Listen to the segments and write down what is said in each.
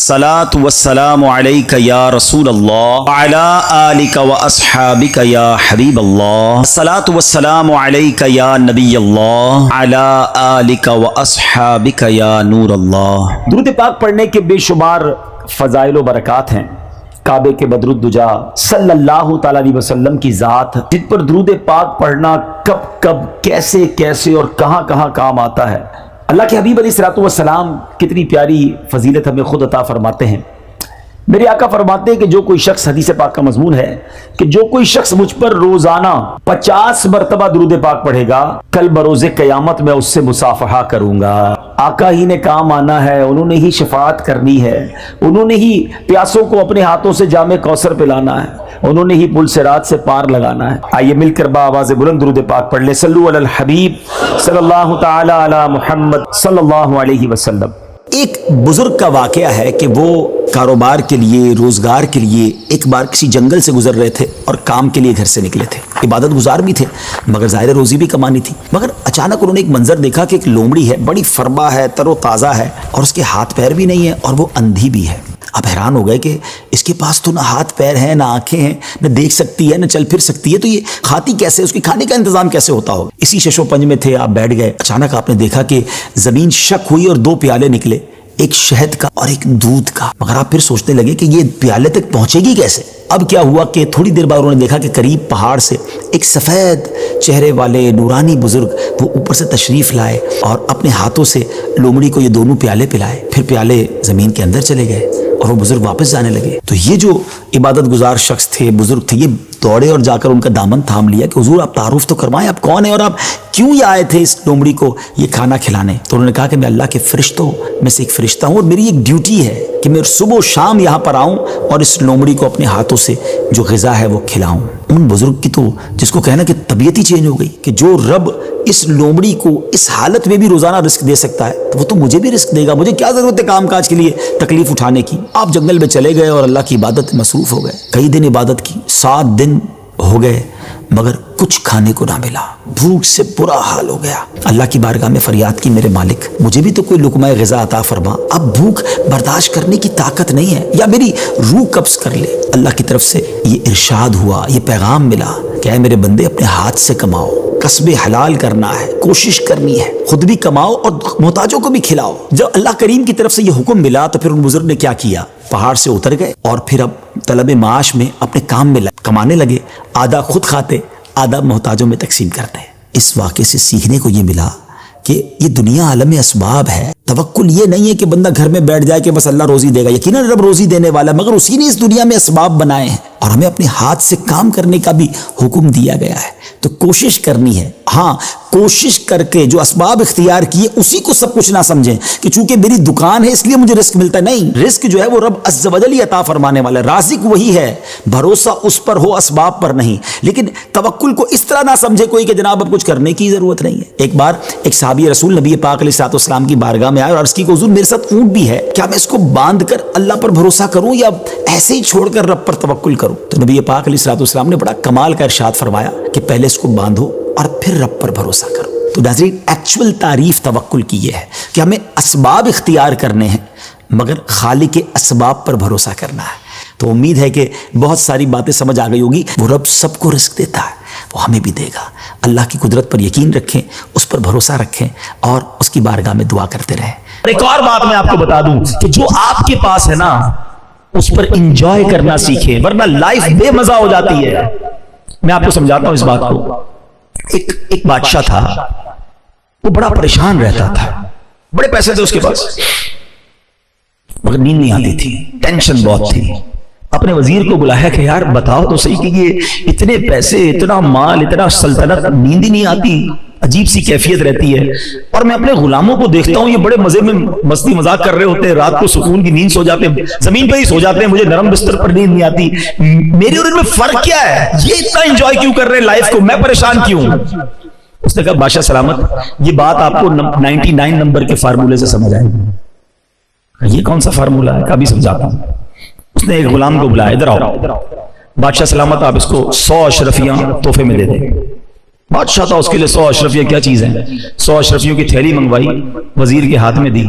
अस्सलातु वस्सलामु अलैका या रसूल अल्लाह व अला आलिका व अस्हाबिका या हबीब अल्लाह। अस्सलातु वस्सलामु अलैका या नबी अल्लाह व अला आलिका व अस्हाबिका या नूर अल्लाह। दुरूद पाक पढ़ने के बेशुमार फजाइल व बरक़ात हैं। काबे के बदरुद्दुजा सल्लल्लाहु तआला अलैहि वसल्लम की ज़ात जिन पर दुरूद पाक पढ़ना कब कब कैसे कैसे और कहाँ कहाँ काम आता है। अल्लाह के हबीब अलैहिस्सलातु वस्सलाम कितनी प्यारी फजीलत हमें खुद अता फरमाते हैं। मेरे आका फरमाते हैं कि जो कोई शख्स, हदीस पाक का मजमून है कि जो कोई शख्स मुझ पर रोजाना 50 मरतबा दुरूद पाक पढ़ेगा, कल बरोज़े क़यामत में उससे मुसाफहा करूंगा। आका ही ने काम आना है, उन्होंने ही शफाअत करनी है, उन्होंने ही प्यासों को अपने हाथों से जामे कौसर पिलाना है, उन्होंने ही पुल सिरात से पार लगाना है। आइए मिलकर बाआवाज़ बुलंद दुरूद पाक पढ़ ले। सल्लु अलल हबीब सल्लल्लाहु तआला अला मुहम्मद सल्लल्लाहु अलैहि वसल्लम। एक बुजुर्ग का वाकया है कि वो कारोबार के लिए, रोजगार के लिए एक बार किसी जंगल से गुजर रहे थे और काम के लिए घर से निकले थे। इबादत गुजार भी थे मगर ज़ाहिर रोज़ी भी कमानी थी। मगर अचानक उन्होंने एक मंजर देखा कि एक लोमड़ी है, बड़ी फरबा है, तरोताज़ा है और उसके हाथ पैर भी नहीं है और वो अंधी भी है। अब हैरान हो गए कि इसके पास तो ना हाथ पैर हैं, ना आंखें हैं, न देख सकती है, न चल फिर सकती है, तो ये खाती कैसे, उसके खाने का इंतजाम कैसे होता होगा। इसी शशोपंज में थे, आप बैठ गए। अचानक आपने देखा कि ज़मीन शक हुई और 2 प्याले निकले, एक शहद का और एक दूध का। मगर आप फिर सोचने लगे कि ये प्याले तक पहुंचेगी कैसे। अब क्या हुआ कि थोड़ी देर बाद उन्होंने देखा कि करीब पहाड़ से एक सफ़ेद चेहरे वाले नूरानी बुजुर्ग वो ऊपर से तशरीफ़ लाए और अपने हाथों से लोमड़ी को ये दोनों प्याले पिलाए। फिर प्याले ज़मीन के अंदर चले गए और वो बुजुर्ग वापस जाने लगे। तो ये जो इबादत गुजार शख्स थे, बुजुर्ग थे, ये दौड़े और जाकर उनका दामन थाम लिया कि हुजूर आप तारुफ तो करवाएं, आप कौन है और आप क्यों ये आए थे इस लोमड़ी को ये खाना खिलाने। तो उन्होंने कहा कि मैं अल्लाह के फरिश्तों में से एक फरिश्ता हूँ और मेरी एक ड्यूटी है कि मैं सुबह शाम यहाँ पर आऊँ और इस लोमड़ी को अपने हाथों से जो ग़िज़ा है वो खिलाऊँ। उन बुजुर्ग की तो जिसको कहना कि तबीयत ही चेंज हो गई कि जो रब इस लोमड़ी को इस हालत में भी रोज़ाना रिस्क दे सकता है तो वो तो मुझे भी रिस्क देगा, मुझे क्या ज़रूरत है काम काज के लिए तकलीफ़ उठाने की। आप जंगल में चले गए और अल्लाह की इबादत में मसरूफ़ हो गए। कई दिन इबादत की, 7 दिन हो गए मगर कुछ खाने को ना मिला, भूख से बुरा हाल हो गया। अल्लाह की बारगाह में फरियाद की, मेरे मालिक मुझे भी तो कोई लुक़मा ग़िज़ा अता फरमा, अब भूख बर्दाश्त करने की ताकत नहीं है या मेरी रूह कब्ज़ कर ले। अल्लाह की तरफ से ये इरशाद हुआ, ये पैगाम मिला कि ऐ मेरे बंदे अपने हाथ से कमाओ, कसबे हलाल करना है, कोशिश करनी है, खुद भी कमाओ और मोहताजों को भी खिलाओ। जब अल्लाह करीम की तरफ से ये हुक्म मिला तो फिर उन बुजुर्ग ने क्या किया, पहाड़ से उतर गए और फिर अब तलब माश में अपने काम में कमाने लगे। आधा खुद खाते, आधा मोहताजों में तकसीम करते। इस वाक़े से सीखने को ये मिला कि ये दुनिया आलम असबाब है। तवक्कुल ये नहीं है कि बंदा घर में बैठ जाए कि बस अल्लाह रोज़ी देगा। यकीनन रब रोज़ी देने वाला, मगर उसी ने इस दुनिया में असबाब बनाए हैं और हमें अपने हाथ से काम करने का भी हुक्म दिया गया है। तो कोशिश करनी है। हाँ, कोशिश करके जो असबाब इख्तियार किए उसी को सब कुछ ना समझें कि चूंकि मेरी दुकान है इसलिए मुझे रिस्क मिलता है। नहीं, रिस्क जो है वो रब अज़्ज़ व जल ही अता फरमाने वाला है। राज़िक वही है, भरोसा उस पर हो, असबाब पर नहीं। लेकिन तवक्कुल को इस तरह ना समझे कोई कि जनाब अब कुछ करने की ज़रूरत नहीं है। एक बार एक सहाबी रसूल नबी पाक अलैहिस्सलाम की बारगाह में आए और अर्ज़ की हुजूर मेरे साथ ऊँट भी है, क्या मैं इसको बांध कर अल्लाह पर भरोसा करूँ या ऐसे ही छोड़कर रब पर तवक्कुल करूँ। तो नबी पाक अलैहिस्सलाम ने बड़ा कमाल का इरशाद फरमाया कि पहले इसको बांधो और फिर रब पर भरोसा करो। तो नाज़रीन, एक्चुअल तारीफ तवक्कुल की ये है कि हमें असबाब इख्तियार करने हैं मगर खालिक के असबाब पर भरोसा करना है। तो उम्मीद है कि बहुत सारी बातें समझ आ गई होगी। वो रब सबको रिस्क देता है, वो हमें भी देगा। अल्लाह की कुदरत पर यकीन रखें, उस पर भरोसा रखें और उसकी बारगाह में दुआ करते रहें। एक और बात मैं आपको बता दूं कि जो आपके पास है ना उस पर इंजॉय करना सीखें, वरना लाइफ बेमजा हो जाती है। मैं आपको समझाता हूं इस बात को। एक बादशाह था, वो बड़ा परेशान रहता था, बड़े पैसे थे उसके पास मगर नींद नहीं आती थी, टेंशन बहुत थी। अपने वजीर को बुलाया कि यार बताओ तो सही कि ये इतने पैसे, इतना माल, इतना सल्तनत, नींद ही नहीं आती, अजीब सी कैफियत रहती है। और मैं अपने गुलामों को देखता हूँ ये बड़े मजे में मस्ती मजाक कर रहे होते हैं, रात को सुकून की नींद सो जाते हैं, जमीन पे ही सो जाते हैं, मुझे नरम बिस्तर पर नींद नहीं आती। मेरे और इनमें फर्क क्या है, ये इतना एंजॉय क्यों कर रहे हैं लाइफ को, मैं परेशान क्यों। उसने कहा बादशाह सलामत, ये बात आपको 99 नंबर के फार्मूले से समझ आएगी। ये कौन सा फार्मूला है, कभी समझाता हूं। उसने एक गुलाम को बुलाया, इधर आओ बादशाह सलामत, आप इसको 100 अशरफियां तोहफे में दे दें। بادشاہ تھا، اس کے لیے 100 اشرفیہ کیا چیز ہیں، 100 اشرفیوں کی تھیلی منگوائی، وزیر کے ہاتھ میں دی.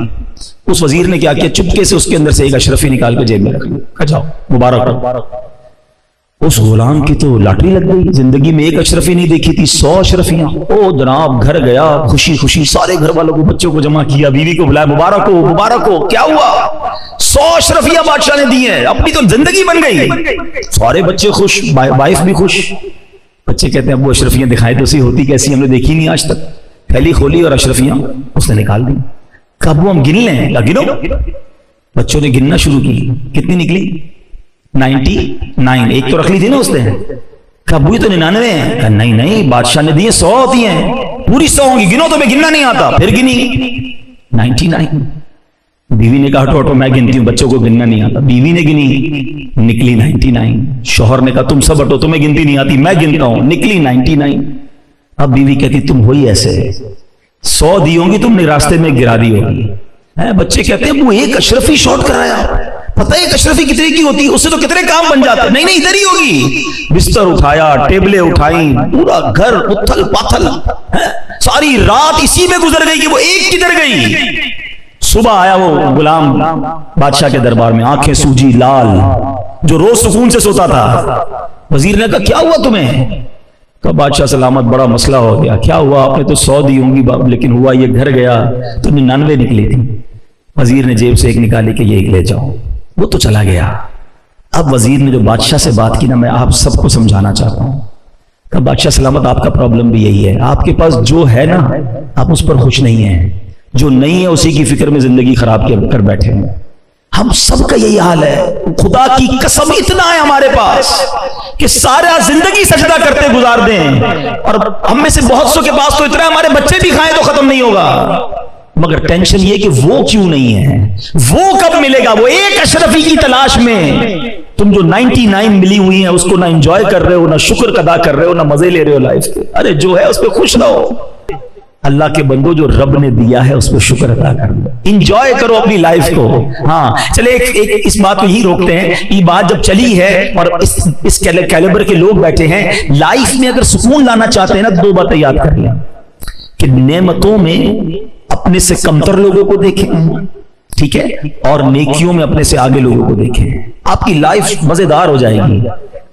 اس وزیر نے کیا کیا، چپکے سے اس کے اندر سے ایک اشرفی نکال کے جیب میں رکھ لی، کہا جاؤ مبارک ہو. اس غلام کی تو لاٹری لگ گئی، زندگی میں ایک اشرفی نہیں دیکھی تھی، 100 اشرفیاں. او جناب گھر گیا، خوشی خوشی سارے گھر والوں کو، بچوں کو جمع کیا، بیوی کو بلایا، مبارک ہو مبارک ہو. کیا ہوا؟ 100 اشرفیاں بادشاہ نے دی ہیں، اپنی تو زندگی بن گئی. سارے بچے خوش، وائف بھی خوش. بچے کہتے ہیں ابو اشرفیاں دکھائے تو سی، ہوتی کیسی، ہم نے دیکھی نہیں آج تک. تھیلی کھولی اور اشرفیاں اس نے نکال دی. کہا ابو ہم گن لیں؟ کہا گنو. بچوں نے گننا شروع کی، کتنی نکلی؟ 99. ایک تو رکھ لی تھی نا اس نے. کہا ابو یہ تو 99 ہیں. کہا نہیں نہیں، بادشاہ نے دیے 100 ہوتی ہیں، پوری 100 ہوں گی، گنو تو میں گننا نہیں آتا. پھر گنی 99. بیوی نے کہا ہٹو ہٹو میں گنتی ہوں، بچوں کو گننا نہیں آتا. بیوی نے گنی، نکلی 99. شوہر نے کہا تم سب ہٹو، تمہیں گنتی نہیں آتی، میں گنتا ہوں. نکلی 99. اب بیوی کہتی تم ہوئی ایسے، 100 دی ہوں گی تم نے، راستے میں گرا دی ہوگی. بچے کہتے ہیں وہ ایک اشرفی شارٹ کرایا، پتہ ہے ایک اشرفی کتنے کی ہوتی ہے، اس سے تو کتنے کام بن جاتے. نہیں نہیں ادھر ہی ہوگی. بستر اٹھایا، ٹیبلیں اٹھائیں، پورا گھر اتھل پاتھل، ساری رات اسی میں گزر گئی کہ وہ ایک کدھر گئی. صبح آیا وہ غلام بادشاہ کے دربار میں، آنکھیں سوجی لال، جو روز سکون سے سوتا تھا. وزیر نے کہا کیا ہوا تمہیں؟ کہا بادشاہ سلامت بڑا مسئلہ ہو گیا. کیا ہوا؟ آپ نے تو 100 دی ہوں گی لیکن ہوا یہ گھر گیا تو 99 نکلی تھی. وزیر نے جیب سے ایک نکالی کہ یہ ایک لے جاؤ. وہ تو چلا گیا. اب وزیر نے جو بادشاہ سے بات کی نا، میں آپ سب کو سمجھانا چاہتا ہوں. کہ بادشاہ سلامت آپ کا پرابلم بھی یہی ہے، آپ کے پاس جو ہے نا آپ اس پر خوش نہیں ہیں، جو نہیں ہے اسی کی فکر میں زندگی خراب کر بیٹھے ہیں. ہم سب کا یہی حال ہے. خدا کی قسم اتنا ہے ہمارے پاس کہ سارا زندگی سجدہ کرتے گزار دیں، اور ہم میں سے بہت سو کے پاس تو اتنا ہے ہمارے بچے بھی کھائیں تو ختم نہیں ہوگا. مگر ٹینشن یہ کہ وہ کیوں نہیں ہے، وہ کب ملے گا. وہ ایک اشرفی کی تلاش میں تم جو 99 ملی ہوئی ہیں اس کو نہ انجوائے کر رہے ہو، نہ شکر ادا کر رہے ہو، نہ مزے لے رہے ہو لائف کے. ارے جو ہے اس پہ خوش رہو. اللہ کے بندو جو رب نے دیا ہے اس پہ شکر ادا کر لو، انجوائے کرو اپنی لائف کو. ہاں چلے ایک اس بات کو ہی روکتے ہیں. یہ بات جب چلی ہے اور اس کیلیبر کے لوگ بیٹھے ہیں، لائف میں اگر سکون لانا چاہتے ہیں نا، 2 باتیں یاد کر لیں کہ نعمتوں میں اپنے سے کمتر لوگوں کو دیکھیں، ٹھیک ہے، اور نیکیوں میں اپنے سے آگے لوگوں کو دیکھیں. آپ کی لائف مزیدار ہو جائے گی.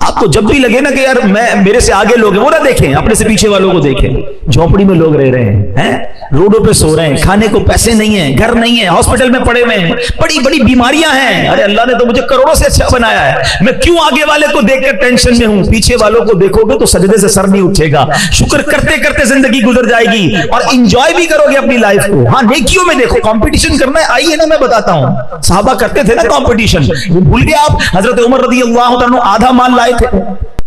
آپ کو جب بھی لگے نا کہ یار میرے سے آگے لوگ ہیں، وہ نہ دیکھیں، اپنے سے پیچھے والوں کو دیکھیں. جھونپڑی میں لوگ رہ رہے ہیں، روڈوں پہ سو رہے ہیں، کھانے کو پیسے نہیں ہیں، گھر نہیں ہے، ہاسپٹل میں پڑے ہوئے ہیں، بڑی بڑی بیماریاں ہیں. ارے اللہ نے تو مجھے کروڑوں سے اچھا بنایا ہے، میں کیوں آگے والے کو دیکھ کر ٹینشن میں ہوں. پیچھے والوں کو دیکھو گے تو سجدے سے سر نہیں اٹھے گا. شکر کرتے کرتے زندگی گزر جائے گی اور انجوائے بھی کرو گے اپنی لائف کو. ہاں نیکیوں میں دیکھو، کمپٹیشن کرنا ہے، آئیے نا میں بتاتا ہوں. صحابہ کرتے تھے نا کمپٹیشن، بھول گئے آپ؟ حضرت عمر رضی اللہ عنہ آدھا مال لائے تھے،